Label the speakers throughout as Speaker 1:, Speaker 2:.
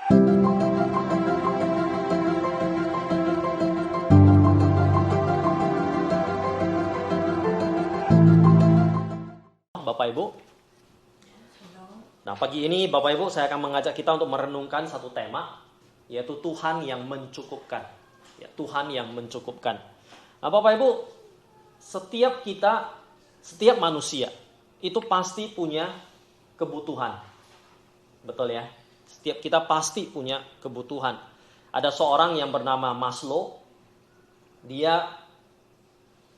Speaker 1: Bapak Ibu. Nah, pagi ini Bapak Ibu saya akan mengajak kita untuk merenungkan satu tema, yaitu Tuhan yang mencukupkan. Ya, Tuhan yang mencukupkan. Nah, Bapak Ibu, setiap manusia itu pasti punya kebutuhan. Betul ya? Setiap kita pasti punya kebutuhan. Ada seorang yang bernama Maslow. Dia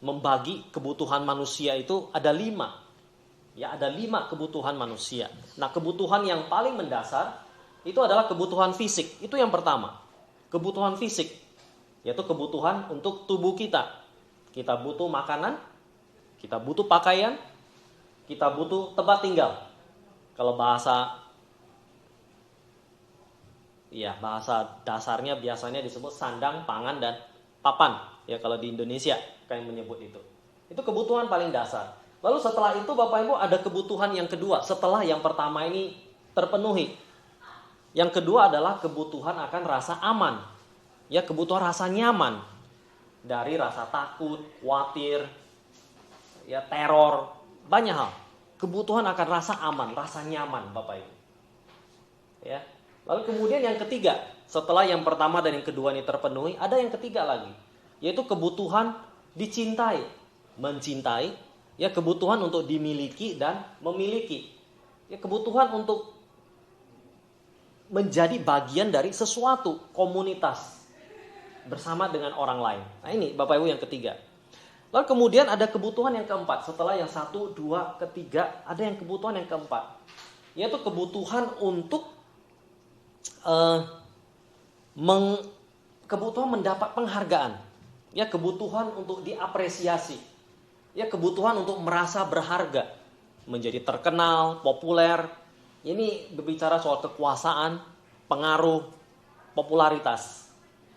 Speaker 1: membagi kebutuhan manusia itu ada 5. Ya, ada 5 kebutuhan manusia. Nah, kebutuhan yang paling mendasar itu adalah kebutuhan fisik. Itu yang pertama. Kebutuhan fisik, yaitu kebutuhan untuk tubuh kita. Kita butuh makanan, kita butuh pakaian, kita butuh tempat tinggal. Kalau bahasa dasarnya biasanya disebut sandang, pangan, dan papan. Ya, kalau di Indonesia kayak menyebut itu. Itu kebutuhan paling dasar. Lalu setelah itu Bapak Ibu ada kebutuhan yang kedua setelah yang pertama ini terpenuhi. Yang kedua adalah kebutuhan akan rasa aman. Ya, kebutuhan rasa nyaman. Dari rasa takut, khawatir, ya teror, banyak hal. Kebutuhan akan rasa aman, rasa nyaman Bapak Ibu. Ya. Lalu kemudian yang ketiga, setelah yang pertama dan yang kedua ini terpenuhi, ada yang ketiga lagi, yaitu kebutuhan dicintai, mencintai. Ya, kebutuhan untuk dimiliki dan memiliki. Ya, kebutuhan untuk menjadi bagian dari sesuatu, komunitas bersama dengan orang lain. Nah, ini Bapak Ibu yang ketiga. Lalu kemudian ada kebutuhan yang keempat. Setelah yang 1, 2, ketiga, ada yang kebutuhan yang keempat. Yaitu kebutuhan untuk kebutuhan mendapat penghargaan. Ya, kebutuhan untuk diapresiasi. Ya, kebutuhan untuk merasa berharga, menjadi terkenal, populer. Ini berbicara soal kekuasaan, pengaruh, popularitas.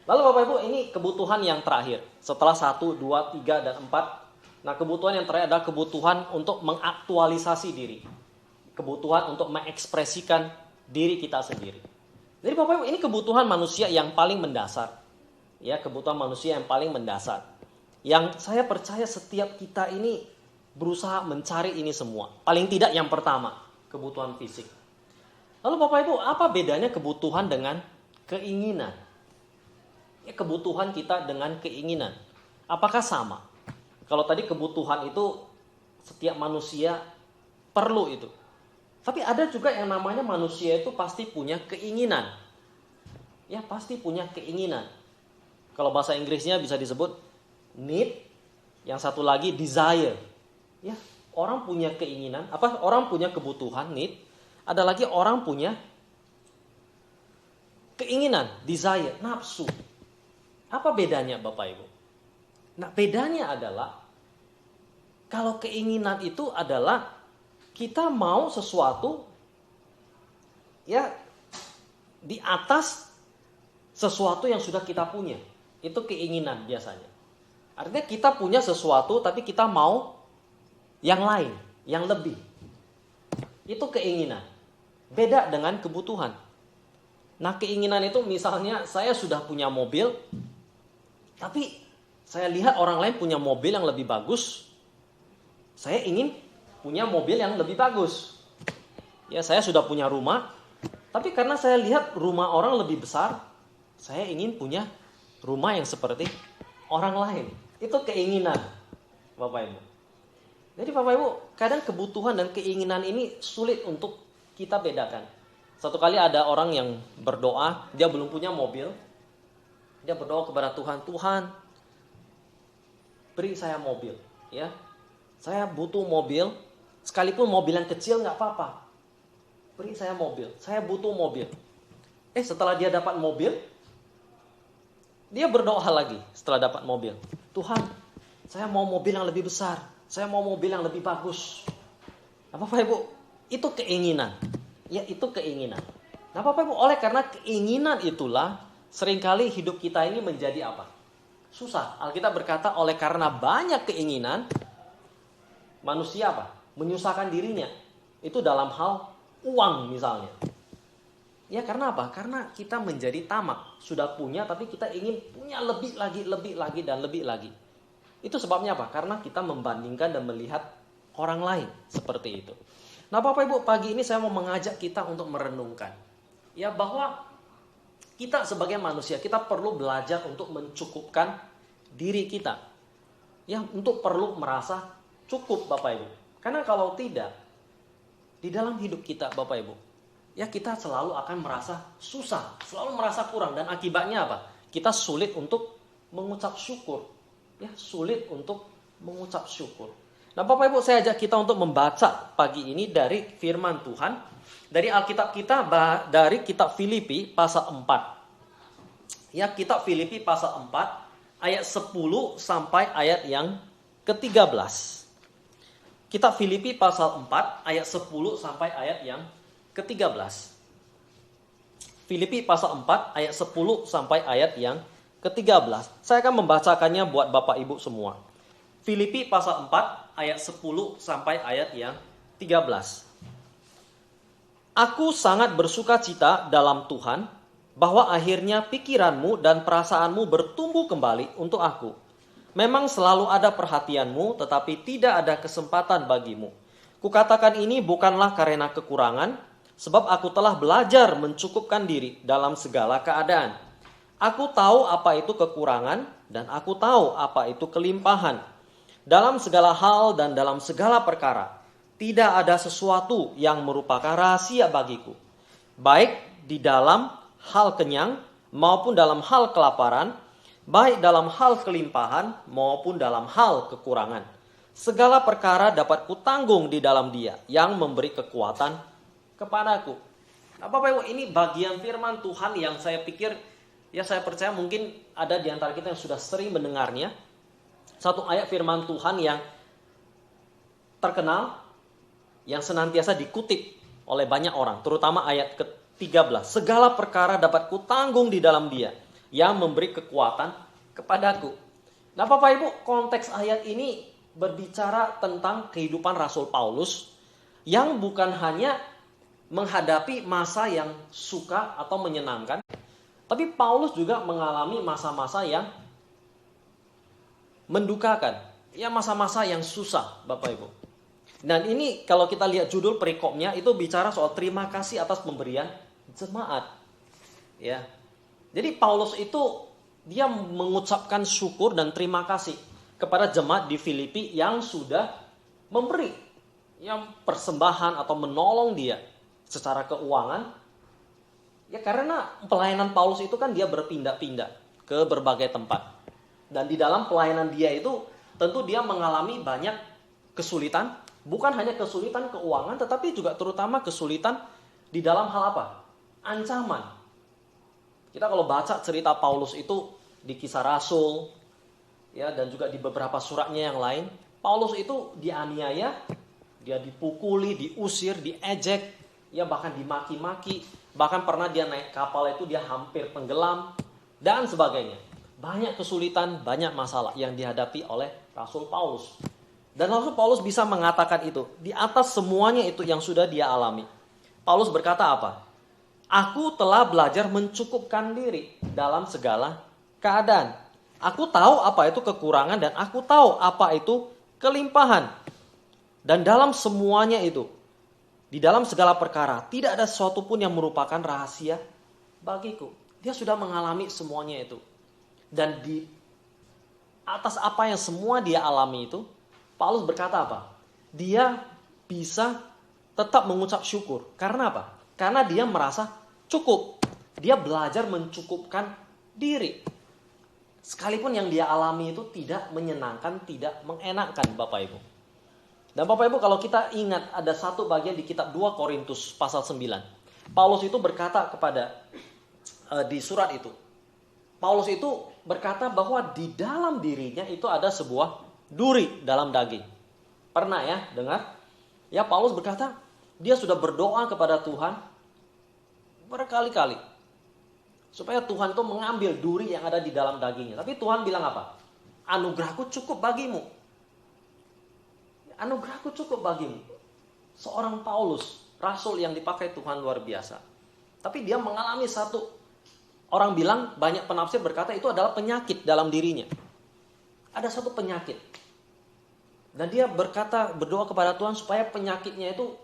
Speaker 1: Lalu Bapak Ibu, ini kebutuhan yang terakhir. Setelah 1, 2, 3, dan 4. Nah, kebutuhan yang terakhir adalah kebutuhan untuk mengaktualisasi diri. Kebutuhan untuk mengekspresikan diri kita sendiri. Jadi Bapak Ibu, ini kebutuhan manusia yang paling mendasar. Ya, kebutuhan manusia yang paling mendasar. Yang saya percaya setiap kita ini berusaha mencari ini semua. Paling tidak yang pertama, kebutuhan fisik. Lalu Bapak Ibu, apa bedanya kebutuhan dengan keinginan? Ya, kebutuhan kita dengan keinginan. Apakah sama? Kalau tadi kebutuhan itu setiap manusia perlu itu. Tapi ada juga yang namanya manusia itu pasti punya keinginan. Ya, pasti punya keinginan. Kalau bahasa Inggrisnya bisa disebut need, yang satu lagi desire. Ya, orang punya keinginan, orang punya kebutuhan need, ada lagi orang punya keinginan, desire, nafsu. Apa bedanya Bapak Ibu? Nah, bedanya adalah kalau keinginan itu adalah kita mau sesuatu ya di atas sesuatu yang sudah kita punya. Itu keinginan biasanya. Artinya kita punya sesuatu tapi kita mau yang lain, yang lebih. Itu keinginan. Beda dengan kebutuhan. Nah, keinginan itu misalnya saya sudah punya mobil, tapi saya lihat orang lain punya mobil yang lebih bagus. Saya ingin punya mobil yang lebih bagus. Ya, saya sudah punya rumah, tapi karena saya lihat rumah orang lebih besar, saya ingin punya rumah yang seperti orang lain. Itu keinginan, Bapak Ibu. Jadi Bapak Ibu, kadang kebutuhan dan keinginan ini sulit untuk kita bedakan. Satu kali ada orang yang berdoa, dia belum punya mobil. Dia berdoa kepada Tuhan, Tuhan, beri saya mobil. Ya, saya butuh mobil, sekalipun mobil yang kecil nggak apa-apa. Beri saya mobil, saya butuh mobil. Setelah dia dapat mobil, dia berdoa lagi setelah dapat mobil. Tuhan, saya mau mobil yang lebih besar. Saya mau mobil yang lebih bagus. Nah, Bapak Ibu, itu keinginan. Ya, itu keinginan. Nah, Bapak Ibu, oleh karena keinginan itulah seringkali hidup kita ini menjadi apa? Susah. Alkitab berkata oleh karena banyak keinginan, manusia apa? Menyusahkan dirinya. Itu dalam hal uang misalnya. Ya karena apa? Karena kita menjadi tamak. Sudah punya tapi kita ingin punya lebih lagi dan lebih lagi. Itu sebabnya apa? Karena kita membandingkan dan melihat orang lain seperti itu. Nah Bapak Ibu, pagi ini saya mau mengajak kita untuk merenungkan. Ya bahwa kita sebagai manusia, kita perlu belajar untuk mencukupkan diri kita. Ya untuk perlu merasa cukup Bapak Ibu. Karena kalau tidak, di dalam hidup kita Bapak Ibu, ya kita selalu akan merasa susah, selalu merasa kurang. Dan akibatnya apa? Kita sulit untuk mengucap syukur. Ya sulit untuk mengucap syukur. Nah Bapak Ibu, saya ajak kita untuk membaca pagi ini dari firman Tuhan. Dari Alkitab kita, dari kitab Filipi pasal 4. Ya kitab Filipi pasal 4 ayat 10 sampai ayat yang ke-13. Kitab Filipi pasal 4 ayat 10 sampai ayat yang ke-13. Filipi pasal 4 ayat 10 sampai ayat yang ke-13. Saya akan membacakannya buat Bapak Ibu semua. Filipi pasal 4 ayat 10 sampai ayat yang 13. Aku sangat bersukacita dalam Tuhan bahwa akhirnya pikiranmu dan perasaanmu bertumbuh kembali untuk aku. Memang selalu ada perhatianmu, tetapi tidak ada kesempatan bagimu. Kukatakan ini bukanlah karena kekurangan, sebab aku telah belajar mencukupkan diri dalam segala keadaan. Aku tahu apa itu kekurangan, dan aku tahu apa itu kelimpahan. Dalam segala hal dan dalam segala perkara, tidak ada sesuatu yang merupakan rahasia bagiku. Baik di dalam hal kenyang maupun dalam hal kelaparan, baik dalam hal kelimpahan maupun dalam hal kekurangan. Segala perkara dapat kutanggung di dalam Dia yang memberi kekuatan kepadaku. Nah, Bapak Ibu, ini bagian firman Tuhan yang saya pikir, ya saya percaya mungkin ada di antara kita yang sudah sering mendengarnya. Satu ayat firman Tuhan yang terkenal, yang senantiasa dikutip oleh banyak orang, terutama ayat ke-13. Segala perkara dapat kutanggung di dalam Dia yang memberi kekuatan kepadaku. Nah Bapak Ibu, konteks ayat ini berbicara tentang kehidupan Rasul Paulus yang bukan hanya menghadapi masa yang suka atau menyenangkan, tapi Paulus juga mengalami masa-masa yang mendukakan, ya masa-masa yang susah Bapak Ibu. Dan ini kalau kita lihat judul perikopnya itu bicara soal terima kasih atas pemberian jemaat. Ya. Jadi Paulus itu dia mengucapkan syukur dan terima kasih kepada jemaat di Filipi yang sudah memberi yang persembahan atau menolong dia secara keuangan. Ya karena pelayanan Paulus itu kan dia berpindah-pindah ke berbagai tempat. Dan di dalam pelayanan dia itu tentu dia mengalami banyak kesulitan. Bukan hanya kesulitan keuangan, tetapi juga terutama kesulitan di dalam hal apa? Ancaman. Kita kalau baca cerita Paulus itu di Kisah Rasul, ya dan juga di beberapa suratnya yang lain, Paulus itu dianiaya, dia dipukuli, diusir, diejek, ya bahkan dimaki-maki, bahkan pernah dia naik kapal itu dia hampir tenggelam dan sebagainya. Banyak kesulitan, banyak masalah yang dihadapi oleh Rasul Paulus. Dan Rasul Paulus bisa mengatakan itu. Di atas semuanya itu yang sudah dia alami. Paulus berkata apa? Aku telah belajar mencukupkan diri dalam segala keadaan. Aku tahu apa itu kekurangan dan aku tahu apa itu kelimpahan. Dan dalam semuanya itu, di dalam segala perkara, tidak ada sesuatu pun yang merupakan rahasia bagiku. Dia sudah mengalami semuanya itu. Dan di atas apa yang semua dia alami itu, Paulus berkata apa? Dia bisa tetap mengucap syukur. Karena apa? Karena dia merasa cukup. Dia belajar mencukupkan diri. Sekalipun yang dia alami itu tidak menyenangkan, tidak mengenakkan Bapak Ibu. Dan Bapak Ibu kalau kita ingat ada satu bagian di kitab 2 Korintus pasal 9. Paulus itu berkata kepada di surat itu. Paulus itu berkata bahwa di dalam dirinya itu ada sebuah duri dalam daging. Pernah ya dengar? Ya Paulus berkata dia sudah berdoa kepada Tuhan berkali-kali supaya Tuhan itu mengambil duri yang ada di dalam dagingnya. Tapi Tuhan bilang apa? Anugerahku cukup bagimu. Anugerahku cukup bagimu. Seorang Paulus, rasul yang dipakai Tuhan luar biasa. Tapi dia mengalami satu, orang bilang, banyak penafsir berkata itu adalah penyakit dalam dirinya. Ada satu penyakit. Dan dia berdoa kepada Tuhan supaya penyakitnya itu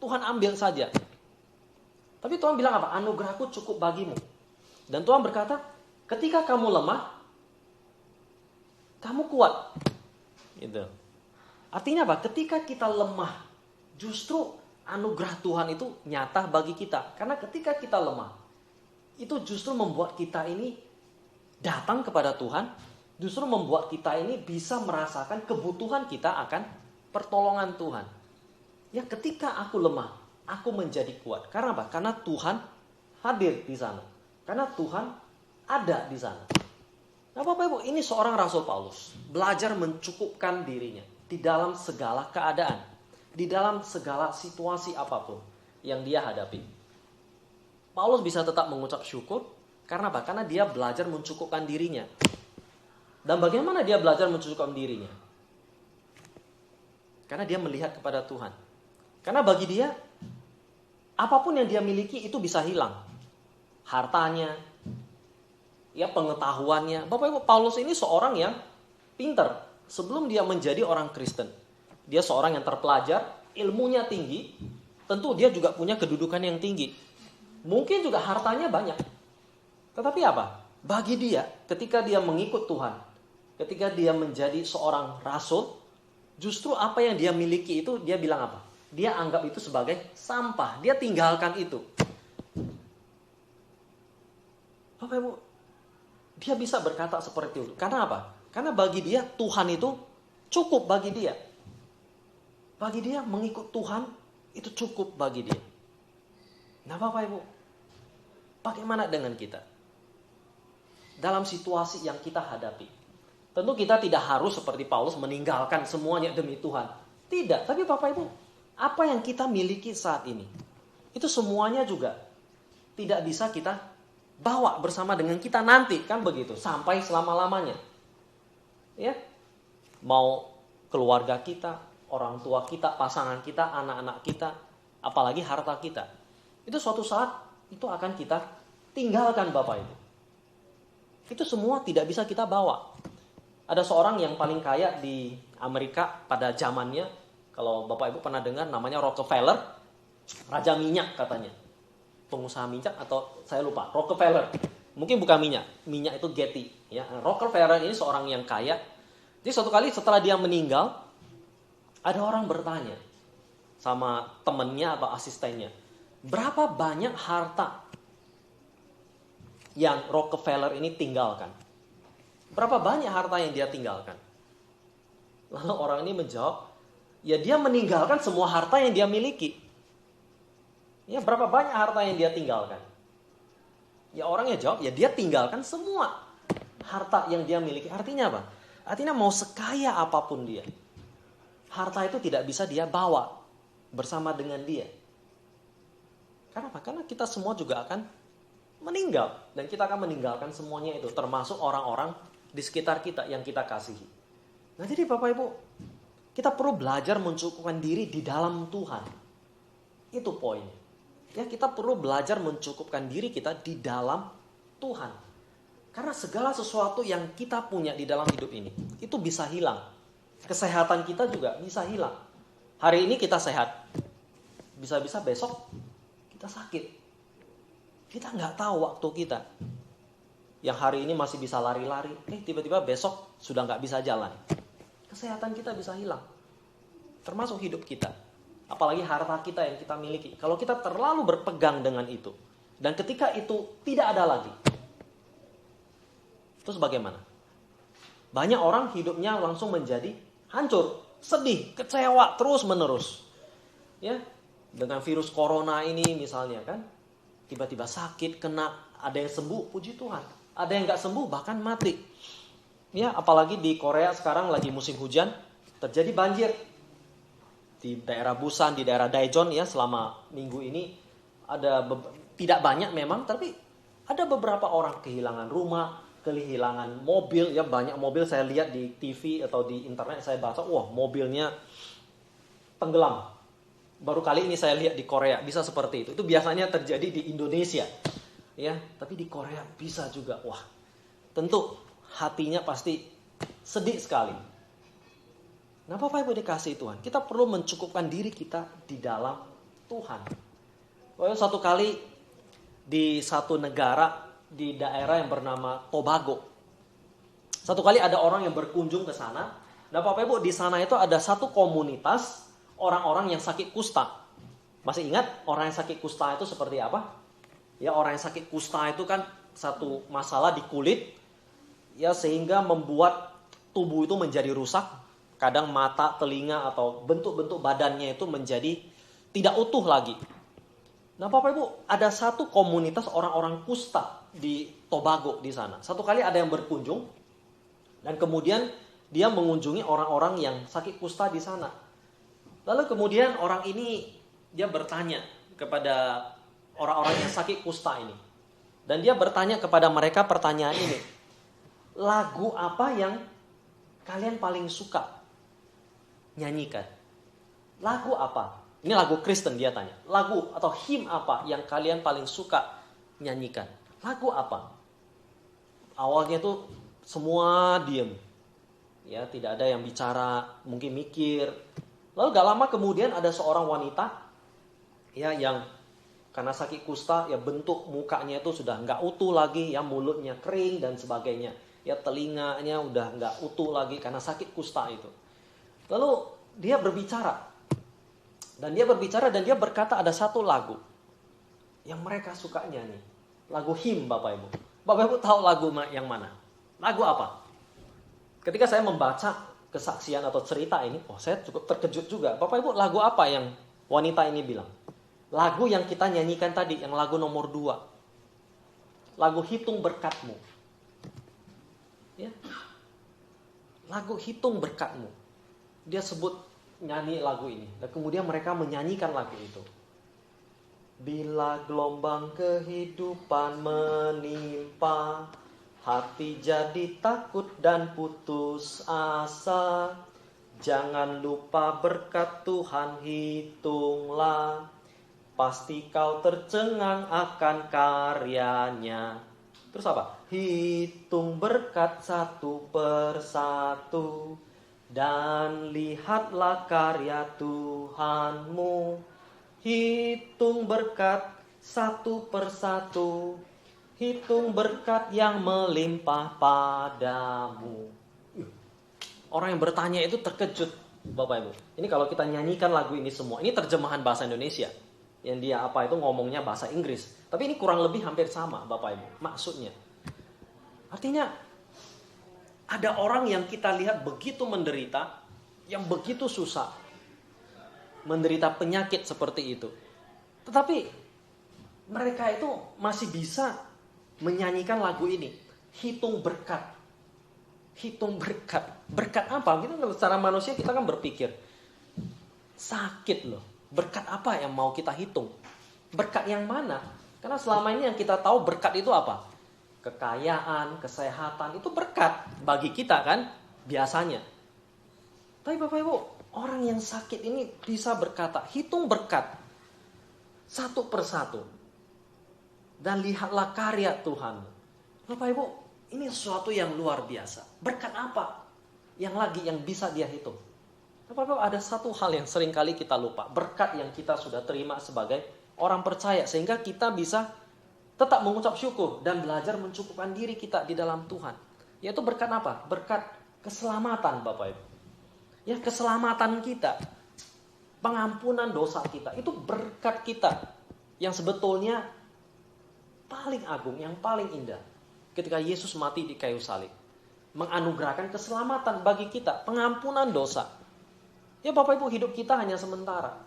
Speaker 1: Tuhan ambil saja. Tapi Tuhan bilang apa? Anugerahku cukup bagimu. Dan Tuhan berkata, ketika kamu lemah, kamu kuat. Gitu. Artinya apa? Ketika kita lemah, justru anugerah Tuhan itu nyata bagi kita. Karena ketika kita lemah, itu justru membuat kita ini datang kepada Tuhan, justru membuat kita ini bisa merasakan kebutuhan kita akan pertolongan Tuhan. Ya, ketika aku lemah, aku menjadi kuat. Karena apa? Karena Tuhan hadir di sana. Karena Tuhan ada di sana. Nah, Bapak Ibu, ini seorang Rasul Paulus belajar mencukupkan dirinya di dalam segala keadaan. Di dalam segala situasi apapun yang dia hadapi. Paulus bisa tetap mengucap syukur. Karena apa? Karena dia belajar mencukupkan dirinya. Dan bagaimana dia belajar mencukupkan dirinya? Karena dia melihat kepada Tuhan. Karena bagi dia, apapun yang dia miliki itu bisa hilang. Hartanya, ya pengetahuannya. Bapak Ibu, Paulus ini seorang yang pintar. Sebelum dia menjadi orang Kristen, dia seorang yang terpelajar, ilmunya tinggi, tentu dia juga punya kedudukan yang tinggi. Mungkin juga hartanya banyak. Tetapi apa? Bagi dia, ketika dia mengikut Tuhan, ketika dia menjadi seorang rasul, justru apa yang dia miliki itu, dia bilang apa? Dia anggap itu sebagai sampah. Dia tinggalkan itu. Bapak Ibu, dia bisa berkata seperti itu. Karena apa? Karena bagi dia, Tuhan itu cukup bagi dia. Bagi dia mengikut Tuhan itu cukup bagi dia. Nah Bapak Ibu, bagaimana dengan kita? Dalam situasi yang kita hadapi. Tentu kita tidak harus seperti Paulus meninggalkan semuanya demi Tuhan. Tidak, tapi Bapak Ibu, apa yang kita miliki saat ini, itu semuanya juga tidak bisa kita bawa bersama dengan kita nanti, kan begitu, sampai selama-lamanya. Ya, mau keluarga kita, orang tua kita, pasangan kita, anak-anak kita, apalagi harta kita. Itu suatu saat itu akan kita tinggalkan Bapak Ibu. Itu semua tidak bisa kita bawa. Ada seorang yang paling kaya di Amerika pada zamannya, kalau Bapak Ibu pernah dengar namanya Rockefeller, raja minyak katanya. Pengusaha minyak atau saya lupa, Rockefeller. Mungkin bukan minyak itu Getty. Ya. Rockefeller ini seorang yang kaya. Jadi suatu kali setelah dia meninggal, ada orang bertanya sama temannya atau asistennya, berapa banyak harta yang Rockefeller ini tinggalkan? Berapa banyak harta yang dia tinggalkan? Lalu orang ini menjawab, ya dia meninggalkan semua harta yang dia miliki. Ya berapa banyak harta yang dia tinggalkan? Ya orangnya jawab, ya dia tinggalkan semua harta yang dia miliki. Artinya apa? Artinya mau sekaya apapun dia, harta itu tidak bisa dia bawa bersama dengan dia. Karena apa? Karena kita semua juga akan meninggal. Dan kita akan meninggalkan semuanya itu. Termasuk orang-orang di sekitar kita yang kita kasihi. Nah jadi Bapak Ibu, kita perlu belajar mencukupkan diri di dalam Tuhan. Itu poinnya. Ya, kita perlu belajar mencukupkan diri kita di dalam Tuhan. Karena segala sesuatu yang kita punya di dalam hidup ini, itu bisa hilang. Kesehatan kita juga bisa hilang. Hari ini kita sehat, bisa-bisa besok kita sakit. Kita nggak tahu waktu kita. Yang hari ini masih bisa lari-lari, tiba-tiba besok sudah nggak bisa jalan. Kesehatan kita bisa hilang. Termasuk hidup kita. Apalagi harta kita yang kita miliki. Kalau kita terlalu berpegang dengan itu, dan ketika itu tidak ada lagi, terus bagaimana? Banyak orang hidupnya langsung menjadi hancur, sedih, kecewa terus-menerus. Ya, dengan virus corona ini misalnya kan, tiba-tiba sakit, kena, ada yang sembuh, puji Tuhan. Ada yang nggak sembuh, bahkan mati. Ya, apalagi di Korea sekarang lagi musim hujan, terjadi banjir. Di daerah Busan, di daerah Daejeon ya, selama minggu ini ada tidak banyak memang, tapi ada beberapa orang kehilangan rumah, kehilangan mobil, ya banyak mobil saya lihat di TV atau di internet saya baca, wah mobilnya tenggelam. Baru kali ini saya lihat di Korea bisa seperti itu. Itu biasanya terjadi di Indonesia. Ya, tapi di Korea bisa juga. Wah, tentu hatinya pasti sedih sekali. Nah, Bapak Ibu dikasihi Tuhan, kita perlu mencukupkan diri kita di dalam Tuhan. Satu kali di satu negara di daerah yang bernama Tobago. Satu kali ada orang yang berkunjung ke sana. Nah, Bapak Ibu, di sana itu ada satu komunitas orang-orang yang sakit kusta. Masih ingat orang yang sakit kusta itu seperti apa? Ya, orang yang sakit kusta itu kan satu masalah di kulit, ya, sehingga membuat tubuh itu menjadi rusak. Kadang mata, telinga, atau bentuk-bentuk badannya itu menjadi tidak utuh lagi. Nah, Bapak Ibu, ada satu komunitas orang-orang kusta di Tobago di sana. Satu kali ada yang berkunjung, dan kemudian dia mengunjungi orang-orang yang sakit kusta di sana. Lalu kemudian orang ini dia bertanya kepada orang-orang yang sakit kusta ini. Dan dia bertanya kepada mereka pertanyaan ini. Lagu apa yang kalian paling suka nyanyikan? Lagu apa? Ini lagu Kristen dia tanya. Lagu atau hymn apa yang kalian paling suka nyanyikan? Lagu apa? Awalnya tuh semua diem. Ya, tidak ada yang bicara, mungkin mikir. Lalu gak lama kemudian ada seorang wanita ya yang karena sakit kusta, ya bentuk mukanya itu sudah nggak utuh lagi, ya mulutnya kering dan sebagainya. Ya telinganya udah nggak utuh lagi karena sakit kusta itu. Lalu dia berbicara. Dan dia berkata ada satu lagu yang mereka suka nyanyi. Lagu hymn, Bapak Ibu. Bapak Ibu tahu lagu yang mana? Lagu apa? Ketika saya membaca kesaksian atau cerita ini, saya cukup terkejut juga. Bapak Ibu, lagu apa yang wanita ini bilang? Lagu yang kita nyanyikan tadi, yang lagu nomor 2. Lagu Hitung Berkat-Mu. Ya. Lagu Hitung Berkat-Mu. Dia sebut nyanyi lagu ini. Dan kemudian mereka menyanyikan lagu itu. Bila gelombang kehidupan menimpa, hati jadi takut dan putus asa. Jangan lupa berkat Tuhan hitunglah. Pasti kau tercengang akan karyanya. Terus apa? Hitung berkat satu persatu. Dan lihatlah karya Tuhanmu. Hitung berkat satu persatu. Hitung berkat yang melimpah padamu. Orang yang bertanya itu terkejut, Bapak Ibu. Ini kalau kita nyanyikan lagu ini semua. Ini terjemahan bahasa Indonesia. Yang dia itu ngomongnya bahasa Inggris. Tapi ini kurang lebih hampir sama, Bapak Ibu. Maksudnya. Artinya ada orang yang kita lihat begitu menderita, yang begitu susah. Menderita penyakit seperti itu. Tetapi mereka itu masih bisa menyanyikan lagu ini. Hitung berkat. Hitung berkat. Berkat apa? Kita secara manusia kita kan berpikir sakit loh. Berkat apa yang mau kita hitung? Berkat yang mana? Karena selama ini yang kita tahu berkat itu apa? Kekayaan, kesehatan, itu berkat bagi kita kan biasanya. Tapi Bapak Ibu, orang yang sakit ini bisa berkata, hitung berkat satu persatu. Dan lihatlah karya Tuhan. Bapak Ibu, ini sesuatu yang luar biasa. Berkat apa yang lagi yang bisa dia hitung? Bapak Ibu, ada satu hal yang sering kali kita lupa. Berkat yang kita sudah terima sebagai orang percaya. Sehingga kita bisa tetap mengucap syukur dan belajar mencukupkan diri kita di dalam Tuhan. Yaitu berkat apa? Berkat keselamatan, Bapak Ibu. Ya, keselamatan kita. Pengampunan dosa kita. Itu berkat kita. Yang sebetulnya paling agung, yang paling indah. Ketika Yesus mati di kayu salib. Menganugerahkan keselamatan bagi kita. Pengampunan dosa. Ya Bapak Ibu, hidup kita hanya sementara.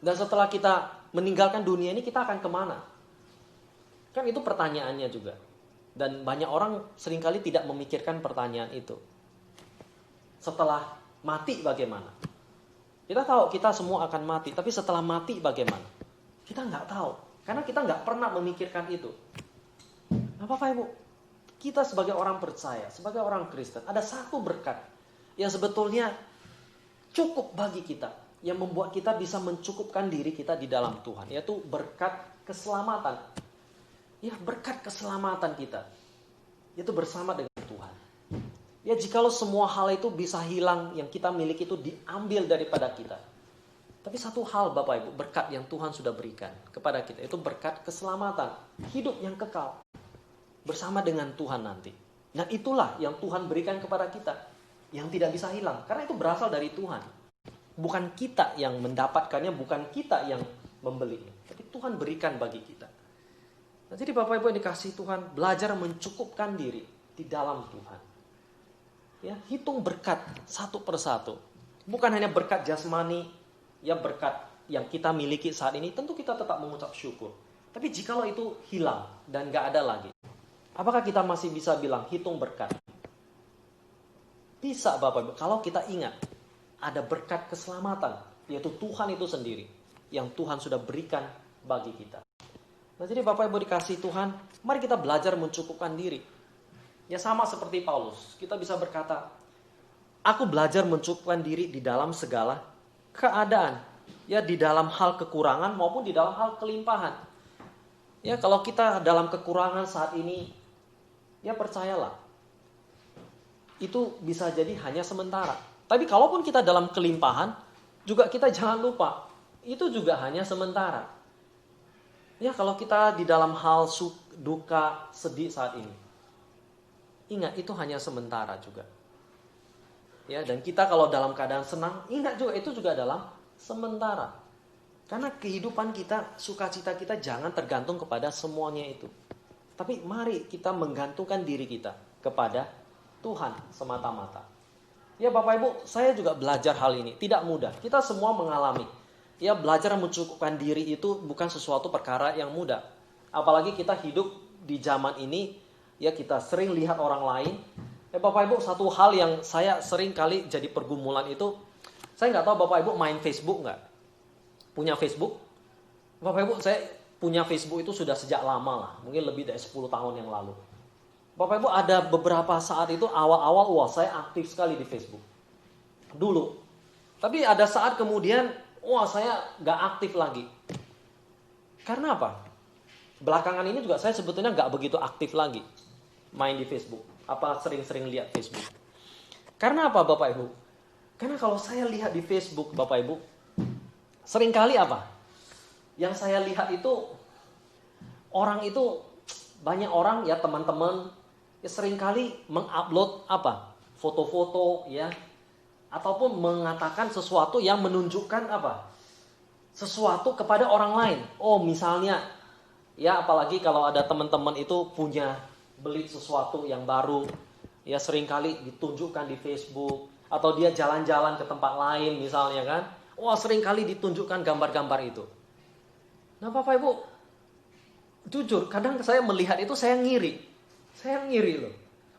Speaker 1: Dan setelah kita meninggalkan dunia ini, kita akan kemana? Kan itu pertanyaannya juga. Dan banyak orang seringkali tidak memikirkan pertanyaan itu. Setelah mati bagaimana? Kita tahu kita semua akan mati. Tapi setelah mati bagaimana? Kita nggak tahu. Karena kita nggak pernah memikirkan itu. Nah Bapak Ibu, kita sebagai orang percaya, sebagai orang Kristen, ada satu berkat yang sebetulnya cukup bagi kita. yang membuat kita bisa mencukupkan diri kita di dalam Tuhan, yaitu berkat keselamatan. Ya, berkat keselamatan kita itu bersama dengan Tuhan. Ya, jikalau semua hal itu bisa hilang, yang kita miliki itu diambil daripada kita. Tapi satu hal Bapak Ibu, berkat yang Tuhan sudah berikan kepada kita, itu berkat keselamatan, hidup yang kekal bersama dengan Tuhan nanti. Dan itulah yang Tuhan berikan kepada kita, yang tidak bisa hilang, karena itu berasal dari Tuhan. Bukan kita yang mendapatkannya, bukan kita yang membelinya, tapi Tuhan berikan bagi kita. Nah, jadi Bapak Ibu yang dikasihi Tuhan, belajar mencukupkan diri di dalam Tuhan. Ya, hitung berkat satu persatu. Bukan hanya berkat jasmani, ya berkat yang kita miliki saat ini, tentu kita tetap mengucap syukur. Tapi jikalau itu hilang dan gak ada lagi, apakah kita masih bisa bilang hitung berkat? Bisa Bapak Ibu, kalau kita ingat ada berkat keselamatan, yaitu Tuhan itu sendiri, yang Tuhan sudah berikan bagi kita. Nah, jadi Bapak Ibu dikasihi Tuhan, mari kita belajar mencukupkan diri. Ya, sama seperti Paulus, kita bisa berkata, aku belajar mencukupkan diri di dalam segala keadaan. Ya, di dalam hal kekurangan maupun di dalam hal kelimpahan. Ya, kalau kita dalam kekurangan saat ini, ya percayalah, itu bisa jadi hanya sementara. Tapi kalaupun kita dalam kelimpahan, juga kita jangan lupa, itu juga hanya sementara. Ya, kalau kita di dalam hal duka, sedih saat ini, ingat itu hanya sementara juga. Ya, dan kita kalau dalam keadaan senang, ingat juga itu juga dalam sementara. Karena kehidupan kita, sukacita kita jangan tergantung kepada semuanya itu. Tapi mari kita menggantungkan diri kita kepada Tuhan semata-mata. Ya Bapak Ibu, saya juga belajar hal ini. Tidak mudah, kita semua mengalami. Ya, belajar mencukupkan diri itu bukan sesuatu perkara yang mudah. Apalagi kita hidup di zaman ini, ya kita sering lihat orang lain. Ya Bapak Ibu, satu hal yang saya sering kali jadi pergumulan itu, saya nggak tahu Bapak Ibu main Facebook nggak? Punya Facebook? Bapak Ibu, saya punya Facebook itu sudah sejak lama lah, mungkin lebih dari 10 tahun yang lalu. Bapak Ibu, ada beberapa saat itu awal-awal, wah saya aktif sekali di Facebook. Dulu. Tapi ada saat kemudian, wah saya nggak aktif lagi. Karena apa? Belakangan ini juga saya sebetulnya nggak begitu aktif lagi main di Facebook. Apa sering-sering lihat Facebook. Karena apa Bapak Ibu? Karena kalau saya lihat di Facebook Bapak Ibu, seringkali apa? Yang saya lihat itu, orang itu, banyak orang ya teman-teman, ya seringkali mengupload apa? Foto-foto ya, ataupun mengatakan sesuatu yang menunjukkan apa? Sesuatu kepada orang lain. Oh misalnya, ya apalagi kalau ada teman-teman itu punya beli sesuatu yang baru, ya seringkali ditunjukkan di Facebook, atau dia jalan-jalan ke tempat lain misalnya kan, wah seringkali ditunjukkan gambar-gambar itu. Nah Bapak Ibu, jujur kadang saya melihat itu saya ngiri loh.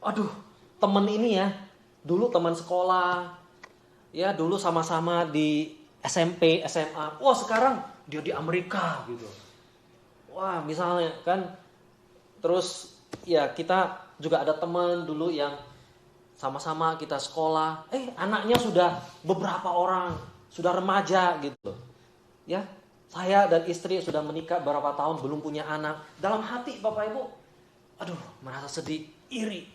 Speaker 1: Aduh, temen ini ya, dulu teman sekolah, ya dulu sama-sama di SMP, SMA, wah sekarang dia di Amerika gitu. Wah misalnya kan, terus ya kita juga ada teman dulu yang sama-sama kita sekolah, anaknya sudah beberapa orang, sudah remaja gitu. Ya, saya dan istri sudah menikah beberapa tahun belum punya anak. Dalam hati Bapak Ibu, aduh merasa sedih, iri.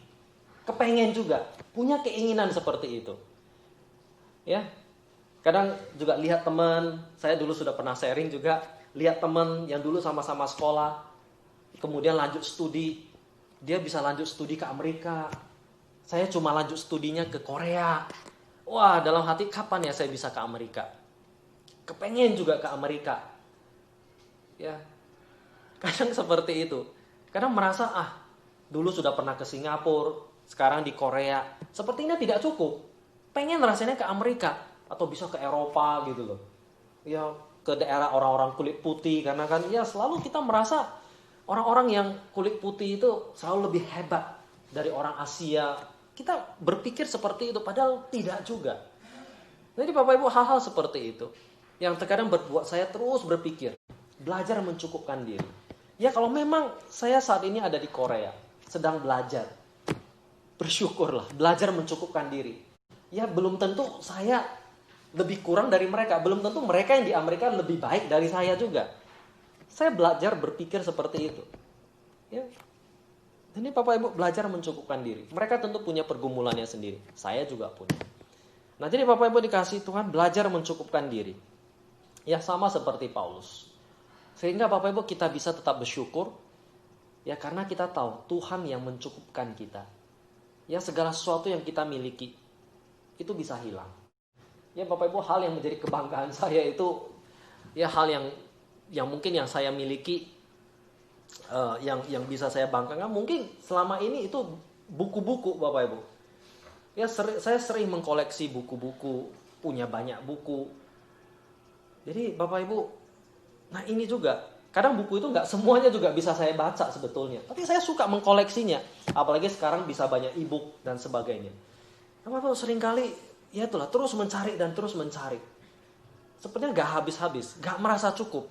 Speaker 1: Kepengen juga, punya keinginan seperti itu. Ya, kadang juga lihat teman, saya dulu sudah pernah sharing juga, lihat teman yang dulu sama-sama sekolah, kemudian lanjut studi, dia bisa lanjut studi ke Amerika. Saya cuma lanjut studinya ke Korea. Wah, dalam hati kapan ya saya bisa ke Amerika? Kepengen juga ke Amerika. Ya, kadang seperti itu. Kadang merasa, dulu sudah pernah ke Singapura, sekarang di Korea. Sepertinya tidak cukup. Pengen rasanya ke Amerika. Atau bisa ke Eropa gitu loh. Ya, ke daerah orang-orang kulit putih. Karena kan ya selalu kita merasa orang-orang yang kulit putih itu selalu lebih hebat dari orang Asia. Kita berpikir seperti itu, padahal tidak juga. Jadi Bapak Ibu, hal-hal seperti itu yang terkadang berbuat saya terus berpikir, belajar mencukupkan diri. Ya kalau memang saya saat ini ada di Korea, sedang belajar, bersyukurlah, belajar mencukupkan diri. Ya belum tentu saya lebih kurang dari mereka. Belum tentu mereka yang di Amerika lebih baik dari saya juga. Saya belajar berpikir seperti itu. Ya. Ini Bapak Ibu belajar mencukupkan diri. Mereka tentu punya pergumulannya sendiri. Saya juga punya. Nah, jadi Bapak Ibu dikasih Tuhan belajar mencukupkan diri. Ya, sama seperti Paulus. Sehingga Bapak Ibu kita bisa tetap bersyukur. Ya, karena kita tahu Tuhan yang mencukupkan kita. Ya, segala sesuatu yang kita miliki itu bisa hilang. Ya, Bapak Ibu, hal yang menjadi kebanggaan saya itu ya hal yang mungkin yang saya miliki, yang bisa saya banggakan mungkin selama ini itu buku-buku Bapak Ibu. Ya, saya sering mengkoleksi buku-buku, punya banyak buku. Jadi Bapak Ibu, nah ini juga kadang buku itu nggak semuanya juga bisa saya baca sebetulnya, tapi saya suka mengkoleksinya. Apalagi sekarang bisa banyak e-book dan sebagainya. Bapak Ibu seringkali ya itulah terus mencari dan terus mencari. Sepertinya nggak habis-habis, nggak merasa cukup.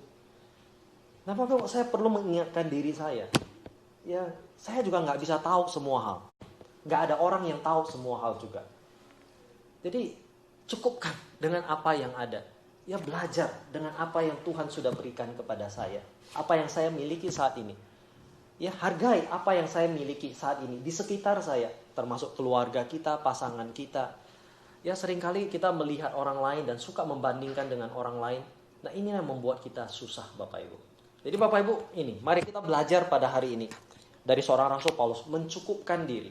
Speaker 1: Nah Bapak, saya perlu mengingatkan diri saya. Ya, saya juga nggak bisa tahu semua hal. Nggak ada orang yang tahu semua hal juga. Jadi, cukupkan dengan apa yang ada. Ya, belajar dengan apa yang Tuhan sudah berikan kepada saya. Apa yang saya miliki saat ini. Ya, hargai apa yang saya miliki saat ini di sekitar saya. Termasuk keluarga kita, pasangan kita. Ya, seringkali kita melihat orang lain dan suka membandingkan dengan orang lain. Nah, ini yang membuat kita susah, Bapak Ibu. Jadi Bapak Ibu, ini mari kita belajar pada hari ini dari seorang Rasul Paulus mencukupkan diri.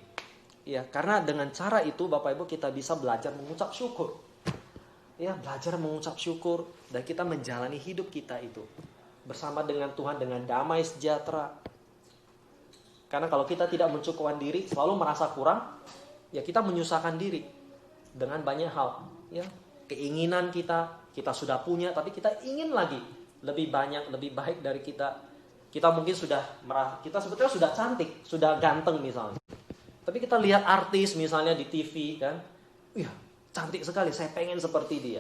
Speaker 1: Ya, karena dengan cara itu Bapak Ibu kita bisa belajar mengucap syukur. Ya, belajar mengucap syukur dan kita menjalani hidup kita itu bersama dengan Tuhan dengan damai sejahtera. Karena kalau kita tidak mencukupkan diri, selalu merasa kurang, ya kita menyusahkan diri dengan banyak hal. Ya, keinginan kita sudah punya, tapi kita ingin lagi lebih banyak, lebih baik dari kita. Kita mungkin kita sebetulnya sudah cantik, sudah ganteng misalnya. Tapi kita lihat artis misalnya di TV kan, cantik sekali, saya pengen seperti dia.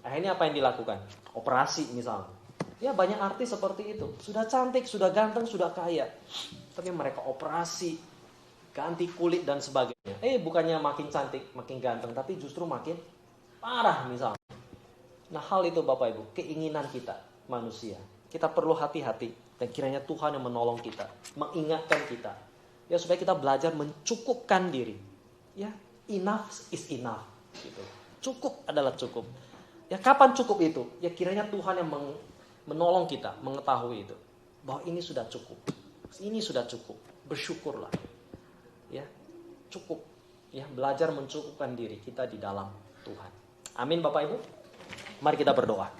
Speaker 1: Akhirnya apa yang dilakukan? Operasi misalnya. Ya banyak artis seperti itu, sudah cantik, sudah ganteng, sudah kaya. Tapi mereka operasi, ganti kulit dan sebagainya. Bukannya makin cantik, makin ganteng, tapi justru makin parah misalnya. Nah hal itu Bapak Ibu, keinginan kita manusia. Kita perlu hati-hati dan kiranya Tuhan yang menolong kita, mengingatkan kita. Ya supaya kita belajar mencukupkan diri. Ya, enough is enough. Gitu. Cukup adalah cukup. Ya kapan cukup itu? Ya kiranya Tuhan yang menolong kita mengetahui itu. Bahwa ini sudah cukup. Ini sudah cukup. Bersyukurlah. Ya, cukup. Ya, belajar mencukupkan diri kita di dalam Tuhan. Amin Bapak Ibu. Mari kita berdoa.